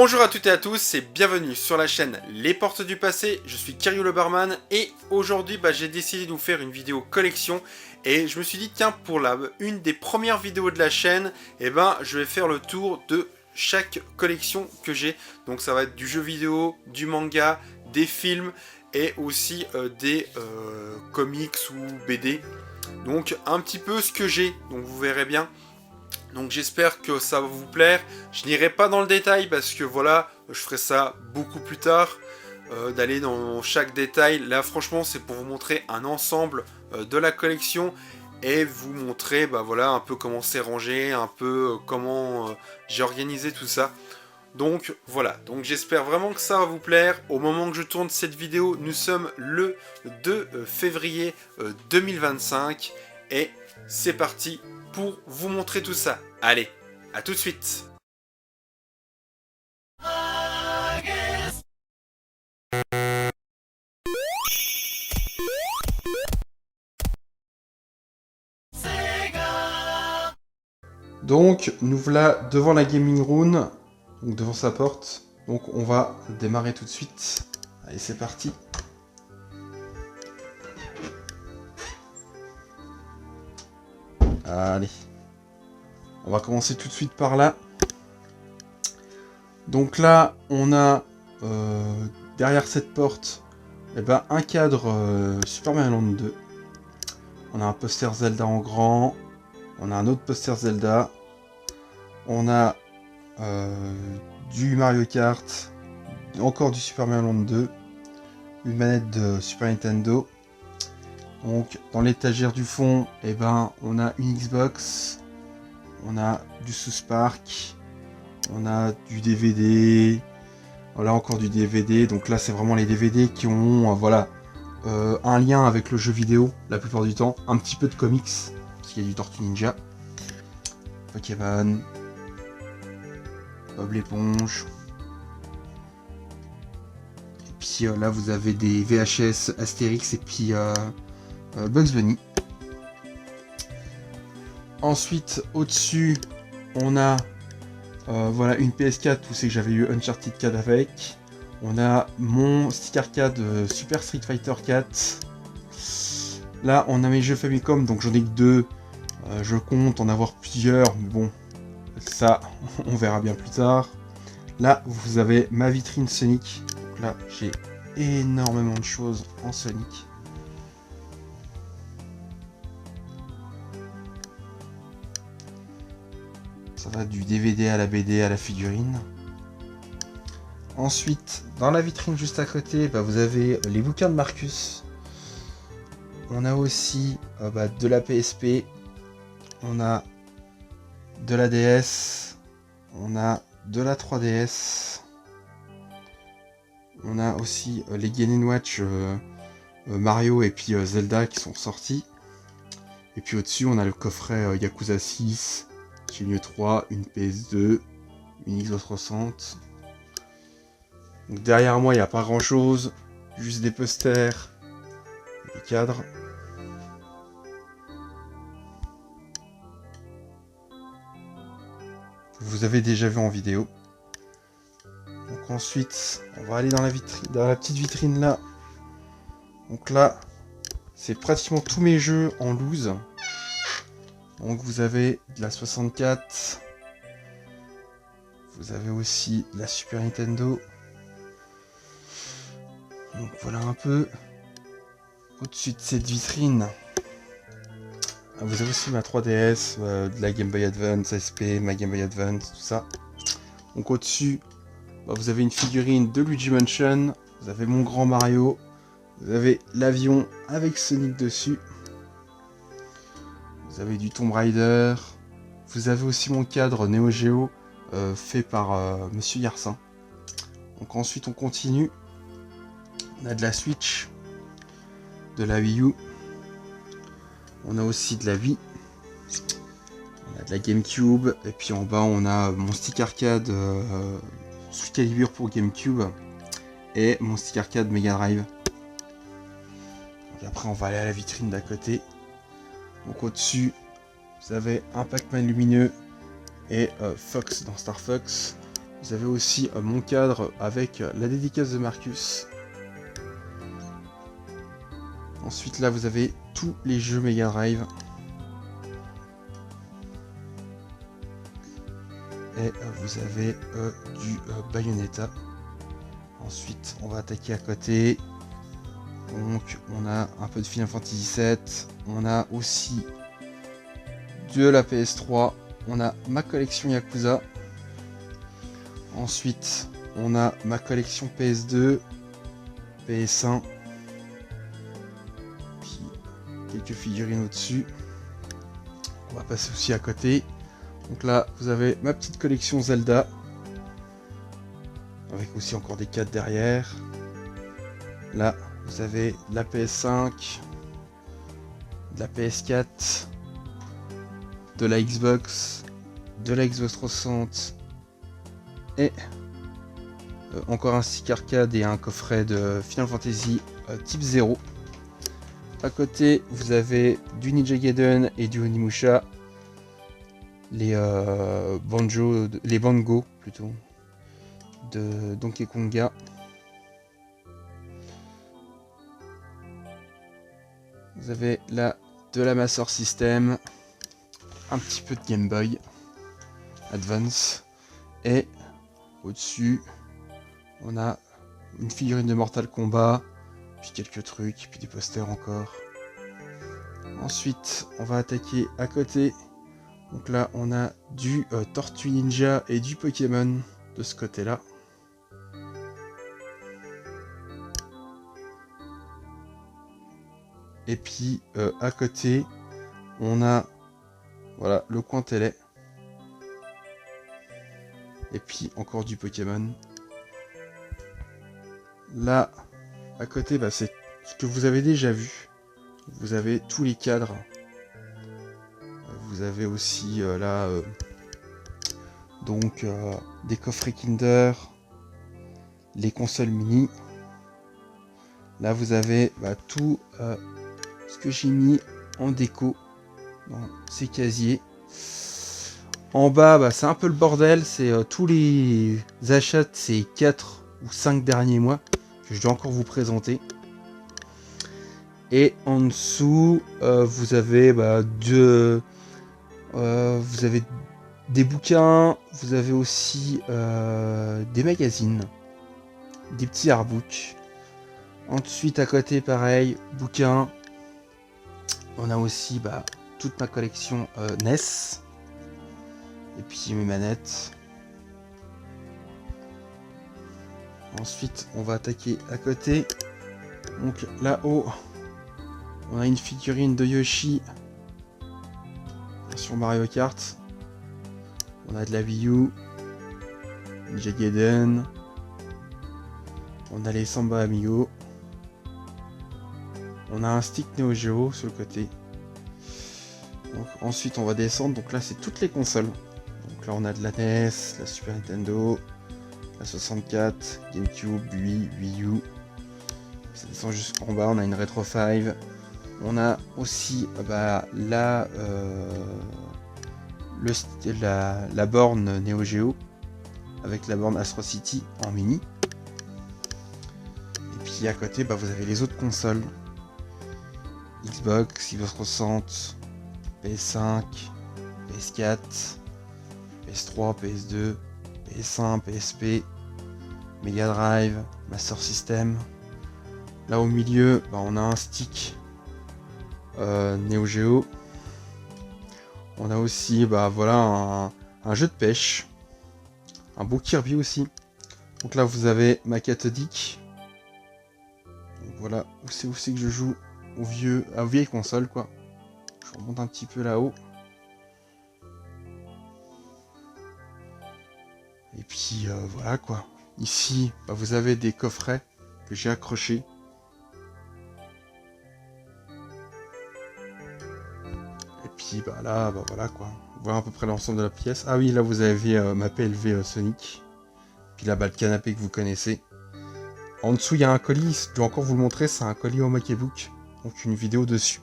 Bonjour à toutes et à tous et bienvenue sur la chaîne Les Portes du Passé, je suis Kiryu le Barman et aujourd'hui j'ai décidé de vous faire une vidéo collection et je me suis dit tiens pour une des premières vidéos de la chaîne je vais faire le tour de chaque collection que j'ai. Donc ça va être du jeu vidéo, du manga, des films et aussi des comics ou BD. Donc un petit peu ce que j'ai, donc vous verrez bien. Donc j'espère que ça va vous plaire. Je n'irai pas dans le détail parce que voilà, je ferai ça beaucoup plus tard, d'aller dans chaque détail. Là franchement c'est pour vous montrer un ensemble de la collection et vous montrer voilà, un peu comment c'est rangé, un peu comment j'ai organisé tout ça. Donc voilà, donc j'espère vraiment que ça va vous plaire. Au moment que je tourne cette vidéo, nous sommes le 2 février 2025 et c'est parti pour vous montrer tout ça. Allez, à tout de suite. Donc nous voilà devant la gaming room, donc devant sa porte. Donc on va démarrer tout de suite. Allez, c'est parti. Allez. On va commencer tout de suite par là. Donc là, on a derrière cette porte un cadre Super Mario Land 2. On a un poster Zelda en grand. On a un autre poster Zelda. On a du Mario Kart. Encore du Super Mario Land 2. Une manette de Super Nintendo. Donc dans l'étagère du fond, on a une Xbox. On a du South Park. On a du DVD. Voilà, encore du DVD. Donc là, c'est vraiment les DVD qui ont un lien avec le jeu vidéo, la plupart du temps. Un petit peu de comics, parce qu'il y a du Tortue Ninja. Pokémon. Bob l'éponge. Et puis là, vous avez des VHS Astérix et puis Bugs Bunny. Ensuite, au-dessus, on a une PS4 où c'est que j'avais eu Uncharted 4 avec. On a mon stick arcade Super Street Fighter 4. Là, on a mes jeux Famicom, donc j'en ai que deux. Je compte en avoir plusieurs, mais bon, ça, on verra bien plus tard. Là, vous avez ma vitrine Sonic. Donc là, j'ai énormément de choses en Sonic. Ça va du DVD à la BD à la figurine. Ensuite, dans la vitrine juste à côté, vous avez les bouquins de Marcus. On a aussi de la PSP. On a de la DS. On a de la 3DS. On a aussi les Game & Watch Mario et puis Zelda qui sont sortis. Et puis au-dessus, on a le coffret Yakuza 6. Shenmue 3, une PS2, une Xbox 360. Donc derrière moi, il n'y a pas grand chose, juste des posters, des cadres. Vous avez déjà vu en vidéo. Donc ensuite, on va aller dans la vitrine, dans la petite vitrine là. Donc là, c'est pratiquement tous mes jeux en loose. Donc vous avez de la 64, vous avez aussi de la Super Nintendo. Donc voilà un peu. Au-dessus de cette vitrine, vous avez aussi ma 3DS, de la Game Boy Advance, SP, ma Game Boy Advance, tout ça. Donc au-dessus, vous avez une figurine de Luigi Mansion, vous avez mon grand Mario, vous avez l'avion avec Sonic dessus. Vous avez du Tomb Raider. Vous avez aussi mon cadre Neo Geo fait par Monsieur Garcin. Donc ensuite on continue. On a de la Switch, de la Wii U. On a aussi de la Wii. On a de la GameCube. Et puis en bas on a mon stick arcade sous calibre pour GameCube et mon stick arcade Mega Drive. Donc après on va aller à la vitrine d'à côté. Donc au-dessus, vous avez un Pac-Man lumineux et Fox dans Star Fox. Vous avez aussi mon cadre avec la dédicace de Marcus. Ensuite là vous avez tous les jeux Mega Drive. Et vous avez du Bayonetta. Ensuite on va attaquer à côté. Donc on a un peu de Final Fantasy VII. On a aussi de la PS3. On a ma collection Yakuza. Ensuite on a ma collection PS2, PS1. Puis quelques figurines au-dessus. On va passer aussi à côté. Donc là, vous avez ma petite collection Zelda. Avec aussi encore des cartes derrière. Là, vous avez de la PS5. De la PS4. De la Xbox. De la Xbox 360. Et encore un stick arcade et un coffret de Final Fantasy type 0. À côté, vous avez du Ninja Gaiden et du Onimusha. Les Bango plutôt de Donkey Konga. Vous avez là de la Master System, un petit peu de Game Boy Advance et au-dessus on a une figurine de Mortal Kombat, puis quelques trucs, puis des posters encore. Ensuite on va attaquer à côté. Donc là, on a du Tortue Ninja et du Pokémon de ce côté-là. Et puis, à côté, on a voilà, le coin télé. Et puis, encore du Pokémon. Là, à côté, bah, c'est ce que vous avez déjà vu. Vous avez tous les cadres. Vous avez aussi là donc des coffrets Kinder, les consoles mini. Là vous avez tout ce que j'ai mis en déco dans ces casiers. En bas c'est un peu le bordel, c'est tous les achats de ces 4 ou 5 derniers mois que je dois encore vous présenter. Et en dessous vous avez vous avez des bouquins, vous avez aussi des magazines, des petits artbooks. Ensuite à côté pareil, bouquins. On a aussi toute ma collection NES. Et puis mes manettes. Ensuite on va attaquer à côté. Donc là-haut, on a une figurine de Yoshi. Sur Mario Kart. On a de la Wii U, Ninja Gaiden, on a les Samba Amigo, on a un stick Neo Geo sur le côté. Donc, ensuite on va descendre, donc là c'est toutes les consoles. Donc là on a de la NES, la Super Nintendo, la 64, GameCube, Wii U. Ça descend jusqu'en bas, on a une Retro 5. On a aussi la borne Neo Geo avec la borne Astro City en mini. Et puis à côté vous avez les autres consoles. Xbox, Xbox 360, PS5, PS4, PS3, PS2, PS1, PSP, Mega Drive, Master System. Là au milieu on a un stick Neo Geo. On a aussi un jeu de pêche, un beau Kirby aussi. Donc là vous avez ma cathodique. Donc voilà où c'est que je joue aux vieilles consoles quoi. Je remonte un petit peu là-haut. Et puis voilà quoi. Ici vous avez des coffrets que j'ai accrochés. Puis là, voilà quoi. Voilà à peu près l'ensemble de la pièce. Ah oui, là vous avez ma PLV Sonic. Puis là le canapé que vous connaissez. En dessous il y a un colis, je dois encore vous le montrer, c'est un colis Omakebook. Donc une vidéo dessus.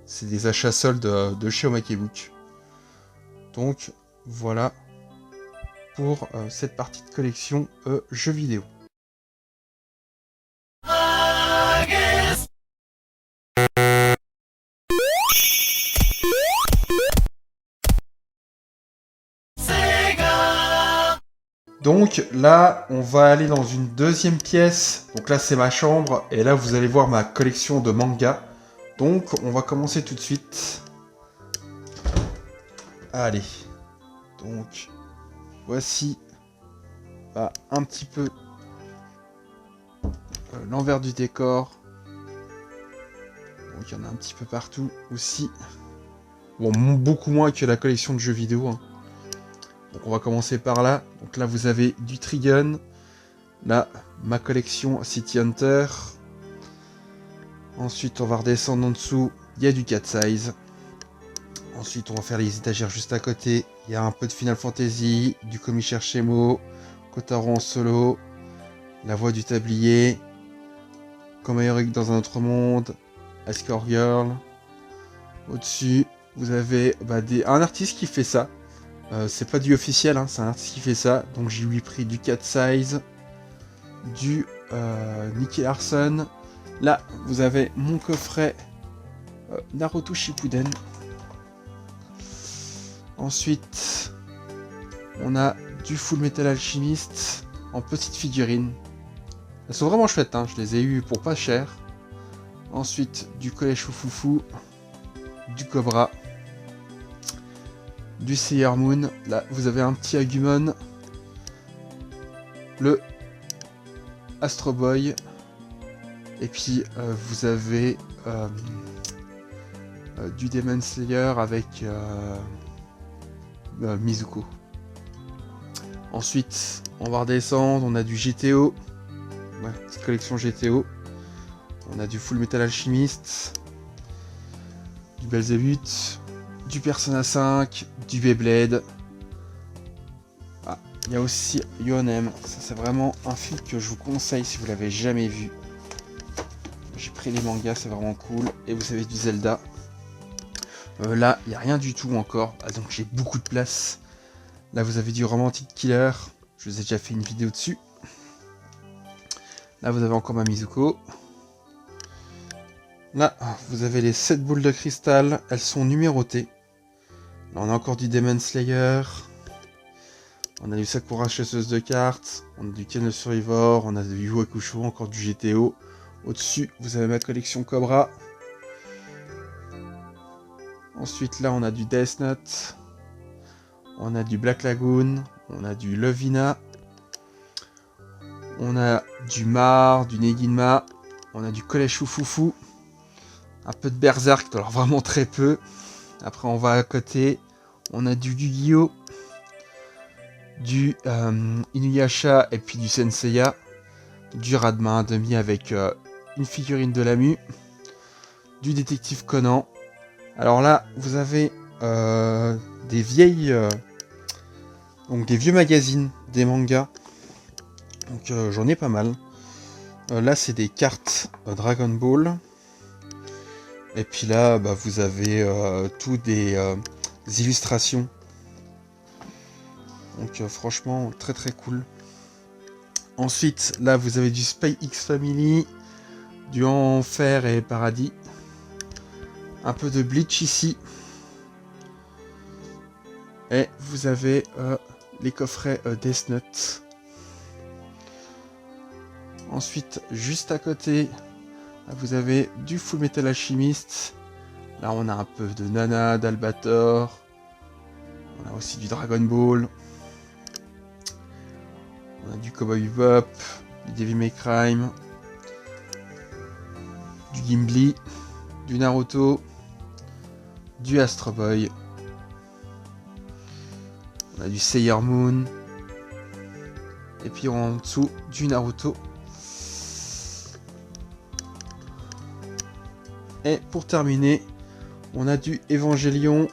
C'est des achats soldes de chez Omakebook. Donc voilà pour cette partie de collection jeux vidéo. Donc là, on va aller dans une deuxième pièce. Donc là, c'est ma chambre. Et là, vous allez voir ma collection de mangas. Donc, on va commencer tout de suite. Allez. Donc, voici un petit peu l'envers du décor. Donc, il y en a un petit peu partout aussi. Bon, beaucoup moins que la collection de jeux vidéo, hein. Donc on va commencer par là. Donc là vous avez du Trigun. Là, ma collection City Hunter. Ensuite on va redescendre en dessous. Il y a du Cat Size. Ensuite on va faire les étagères juste à côté. Il y a un peu de Final Fantasy, du Komi Shimo, Kotaro en solo, La Voix du Tablier, Komayori dans un autre monde, Escort Girl. Au-dessus, vous avez un artiste qui fait ça. C'est pas du officiel, hein, c'est un artiste qui fait ça. Donc j'ai lui pris du Cat Size, du Nicky Larson. Là, vous avez mon coffret Naruto Shippuden. Ensuite, on a du Full Metal Alchemist en petite figurine. Elles sont vraiment chouettes, hein, je les ai eues pour pas cher. Ensuite, du Collège Foufoufou, du Cobra, du Sailor Moon. Là, vous avez un petit Agumon, le Astro Boy, et puis vous avez du Demon Slayer avec Mizuko. Ensuite, on va redescendre, on a du GTO, petite collection GTO. On a du Full Metal Alchemist, du Belzébuth, du Persona 5, du Beyblade. Ah, il y a aussi Your Name. Ça, c'est vraiment un film que je vous conseille si vous l'avez jamais vu. J'ai pris les mangas, c'est vraiment cool. Et vous avez du Zelda. Là, il n'y a rien du tout encore. Ah, donc j'ai beaucoup de place. Là, vous avez du Romantic Killer. Je vous ai déjà fait une vidéo dessus. Là, vous avez encore ma Mizuko. Là, vous avez les 7 boules de cristal. Elles sont numérotées. Là, on a encore du Demon Slayer. On a du Sakura chasseuse de cartes. On a du Ken le Survivor. On a du Yu Hakusho, encore du GTO. Au-dessus, vous avez ma collection Cobra. Ensuite, là, on a du Death Note. On a du Black Lagoon. On a du Lovina. On a du Mar, du Neginma. On a du Collège Foufoufou. Un peu de Berserk, alors vraiment très peu. Après, on va à côté. On a du Yu-Gi-Oh! Du Inuyasha et puis du Senseiya. Du Radma 1,5 avec une figurine de Lamu. Du Détective Conan. Alors là, vous avez des vieilles... donc des vieux magazines, des mangas. Donc j'en ai pas mal. Là, c'est des cartes Dragon Ball. Et puis là, vous avez tout des illustrations. Donc franchement, très très cool. Ensuite, là, vous avez du Spy X Family, du Enfer et Paradis. Un peu de Bleach ici. Et vous avez les coffrets Death Note. Ensuite, juste à côté, vous avez du Full Metal Alchemist. Là, on a un peu de Nana, d'Albator. On a aussi du Dragon Ball. On a du Cowboy Bebop, du Devil May Cry, du Gimli, du Naruto, du Astro Boy. On a du Sailor Moon. Et puis en dessous, du Naruto. Et pour terminer, on a du Evangelion,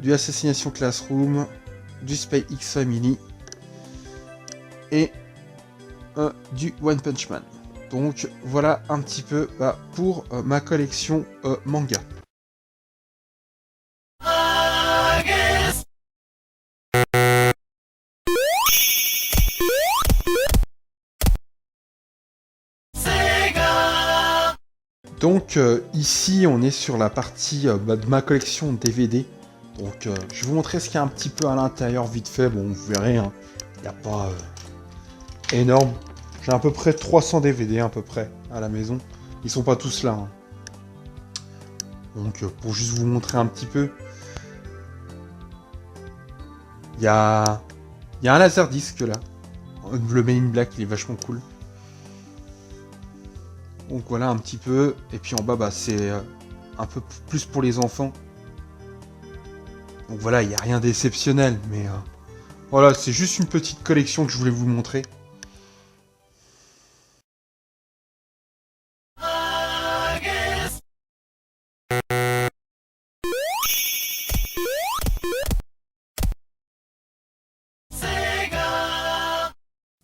du Assassination Classroom, du Spy X Family et du One Punch Man. Donc voilà un petit peu pour ma collection manga. Donc ici on est sur la partie de ma collection DVD. Donc je vais vous montrer ce qu'il y a un petit peu à l'intérieur vite fait. Bon, vous verrez, hein, il n'y a pas énorme. J'ai à peu près 300 DVD à peu près à la maison. Ils sont pas tous là, hein. Donc pour juste vous montrer un petit peu. Il y a un laserdisc là. Le Men in Black, il est vachement cool. Donc voilà un petit peu. Et puis en bas, bah, c'est un peu plus pour les enfants. Donc voilà, il n'y a rien d'exceptionnel. Mais voilà, c'est juste une petite collection que je voulais vous montrer.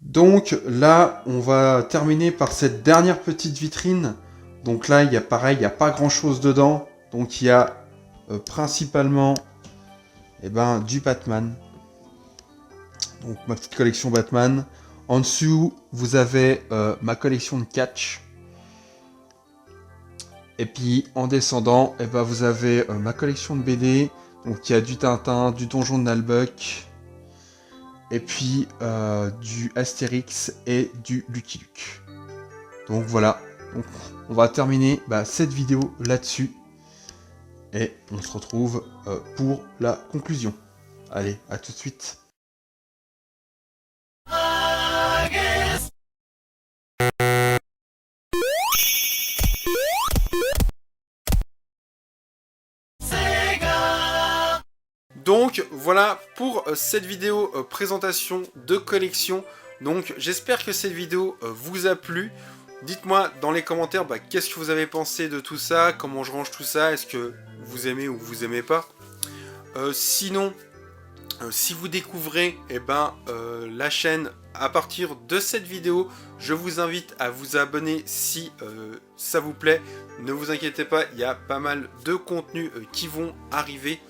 Donc là, on va terminer par cette dernière petite vitrine. Donc là, il y a pareil, il n'y a pas grand chose dedans. Donc il y a principalement du Batman. Donc ma petite collection Batman. En dessous, vous avez ma collection de Catch. Et puis en descendant, vous avez ma collection de BD. Donc il y a du Tintin, du Donjon de Nalbuck. Et puis du Astérix et du Lucky Luke. Donc voilà, donc, on va terminer cette vidéo là-dessus. Et on se retrouve pour la conclusion. Allez, à tout de suite. Donc voilà pour cette vidéo présentation de collection. Donc j'espère que cette vidéo vous a plu. Dites-moi dans les commentaires qu'est-ce que vous avez pensé de tout ça, comment je range tout ça, est-ce que vous aimez ou vous aimez pas. Sinon, si vous découvrez la chaîne à partir de cette vidéo, je vous invite à vous abonner si ça vous plaît. Ne vous inquiétez pas, il y a pas mal de contenus qui vont arriver.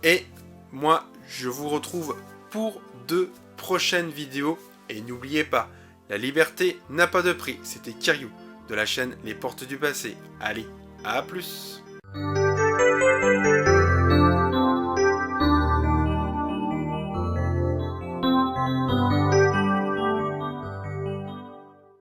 Et moi, je vous retrouve pour de prochaines vidéos. Et n'oubliez pas, la liberté n'a pas de prix. C'était Kiryu de la chaîne Les Portes du Passé. Allez, à plus!